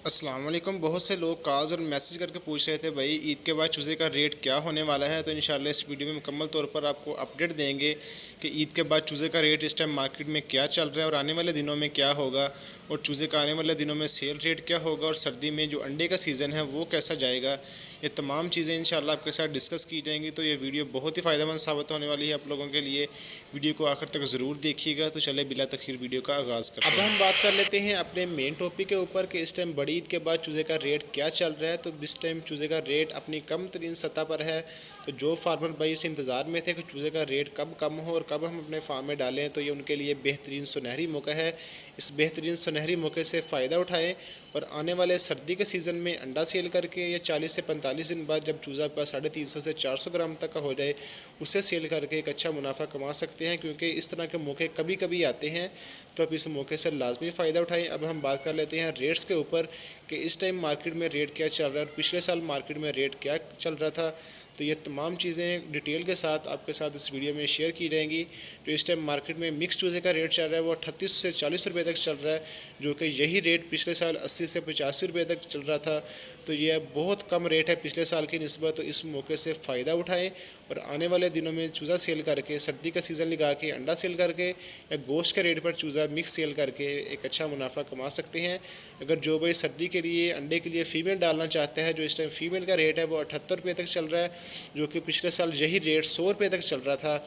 अस्सलाम वालेकुम। बहुत से लोग कॉल्स और मैसेज करके पूछ रहे थे भाई ईद के बाद चूज़े का रेट क्या होने वाला है। तो इंशाल्लाह इस वीडियो में मुकम्मल तौर पर आपको अपडेट देंगे कि ईद के बाद चूज़े का रेट इस टाइम मार्केट में क्या चल रहा है और आने वाले दिनों में क्या होगा, और चूज़े का आने वाले दिनों में सेल रेट क्या होगा, और सर्दी में जो अंडे का सीज़न है वो कैसा जाएगा। ये तमाम चीज़ें इंशाल्लाह आपके साथ डिस्कस की जाएंगी। तो ये वीडियो बहुत ही फ़ायदेमंद साबित होने वाली है आप लोगों के लिए। वीडियो को आखिर तक ज़रूर देखिएगा। तो चले बिला तखीर वीडियो का आगाज़ करते हैं। अब हम बात कर लेते हैं अपने मेन टॉपिक के ऊपर कि इस टाइम बड़ी ईद के बाद चूज़े का रेट क्या चल रहा है। तो इस टाइम चूज़े का रेट अपनी कम तरीन सतह पर है। तो जो फार्मर भाई इस इंतज़ार में थे कि चूज़े का रेट कब कम हो और कब हम अपने फार्म में डालें, तो ये उनके लिए बेहतरीन सुनहरी मौका है। इस बेहतरीन सुनहरी मौके से फ़ायदा उठाएं और आने वाले सर्दी के सीज़न में अंडा सेल करके या 40 से 45 दिन बाद जब चूज़ा आपका 350 से 400 ग्राम तक का हो जाए, उसे सेल करके एक अच्छा मुनाफा कमा सकते हैं। क्योंकि इस तरह के मौके कभी कभी आते हैं, तो आप इस मौके से लाजमी फ़ायदा उठाएं। अब हम बात कर लेते हैं रेट्स के ऊपर कि इस टाइम मार्केट में रेट क्या चल रहा है और पिछले साल मार्केट में रेट क्या चल रहा था। तो ये तमाम चीज़ें डिटेल के साथ आपके साथ इस वीडियो में शेयर की जाएंगी। तो इस टाइम मार्केट में मिक्स चूज़े का रेट चल रहा है वो 38 से 40 रुपये तक चल रहा है, जो कि यही रेट पिछले साल 80 से 85 रुपये तक चल रहा था। तो ये बहुत कम रेट है पिछले साल की निस्बत। तो इस मौके से फ़ायदा उठाएं और आने वाले दिनों में चूज़ा सेल करके, सर्दी का सीज़न लगा के अंडा सेल करके या गोश्त के रेट पर चूज़ा मिक्स सेल करके एक अच्छा मुनाफा कमा सकते हैं। अगर जो भाई सर्दी के लिए अंडे के लिए फ़ीमेल डालना चाहता है, जो इस टाइम फ़ीमेल का रेट है वो 78 रुपये तक चल रहा है, जो कि पिछले साल यही रेट 100 रुपये तक चल रहा था।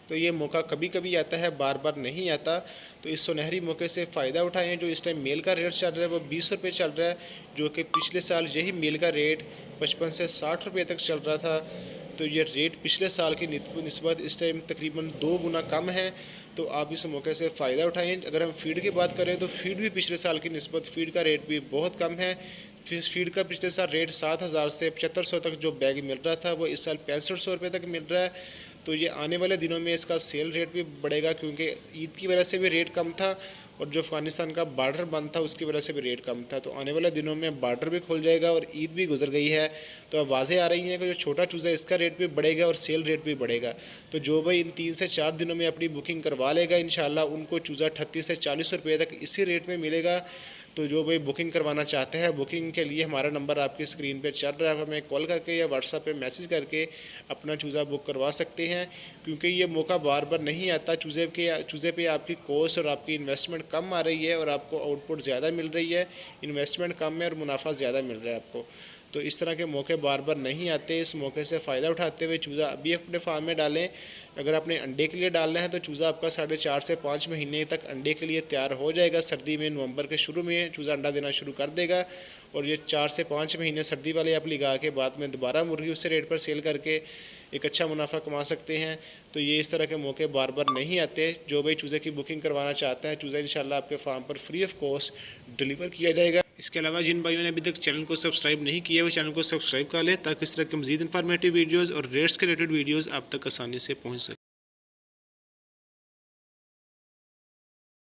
तो ये मौका कभी कभी आता है, बार बार नहीं आता। तो इस सुनहरी मौके से फ़ायदा उठाएं। जो इस टाइम मेल का रेट चल रहा है वो 20 रुपये चल रहा है, जो कि पिछले साल यही मेल का रेट 55 से 60 रुपये तक चल रहा था। तो ये रेट पिछले साल की निस्बत इस टाइम तकरीबन 2 गुना कम है। तो आप इस मौके से फ़ायदा उठाएं। अगर हम फ़ीड की बात करें तो फ़ीड भी पिछले साल की निस्बत फ़ीड का रेट भी बहुत कम है। फ़ीड का पिछले साल रेट 7,000 से 7500 तक जो बैग मिल रहा था वो इस साल 6500 रुपये तक मिल रहा है। तो ये आने वाले दिनों में इसका सेल रेट भी बढ़ेगा, क्योंकि ईद की वजह से भी रेट कम था और जो अफ़गानिस्तान का बॉर्डर बंद था उसकी वजह से भी रेट कम था। तो आने वाले दिनों में बॉर्डर भी खुल जाएगा और ईद भी गुजर गई है। तो अब वाज़ेह आ रही है कि जो छोटा चूज़ा है इसका रेट भी बढ़ेगा और सेल रेट भी बढ़ेगा। तो जो भाई इन 3 से 4 दिनों में अपनी बुकिंग करवा लेगा, इंशाल्लाह उनको चूज़ा 38 से 40 रुपये तक इसी रेट में मिलेगा। तो जो भाई बुकिंग करवाना चाहते हैं, बुकिंग के लिए हमारा नंबर आपकी स्क्रीन पे चल रहा है, आप हमें कॉल करके या व्हाट्सएप पे मैसेज करके अपना चूज़ा बुक करवा सकते हैं। क्योंकि ये मौका बार बार नहीं आता। चूज़े पे आपकी कॉस्ट और आपकी इन्वेस्टमेंट कम आ रही है और आपको आउटपुट ज़्यादा मिल रही है, इन्वेस्टमेंट कम है और मुनाफा ज़्यादा मिल रहा है आपको। तो इस तरह के मौके बार बार नहीं आते। इस मौके से फ़ायदा उठाते हुए चूज़ा अभी अपने फार्म में डालें। अगर आपने अंडे के लिए डालना है तो चूज़ा आपका 4.5 से 5 महीने तक अंडे के लिए तैयार हो जाएगा। सर्दी में नवंबर के शुरू में चूज़ा अंडा देना शुरू कर देगा और ये 4 से 5 महीने सर्दी वाले आप लगा के बाद में दोबारा मुर्गी उसी रेट पर सेल करके एक अच्छा मुनाफा कमा सकते हैं। तो ये इस तरह के मौके बार बार नहीं आते। जो भाई चूज़े की बुकिंग करवाना चाहता है, चूज़ा इंशाल्लाह आपके फार्म पर फ्री ऑफ कॉस्ट डिलीवर किया जाएगा। इसके अलावा जिन भाइयों ने अभी तक चैनल को सब्सक्राइब नहीं किया वो चैनल को सब्सक्राइब कर लें, ताकि इस तरह के मज़ीद इंफॉर्मेटिव वीडियोज़ और रेट्स के रिलेटेड वीडियोज़ आप तक आसानी से पहुँच सकें।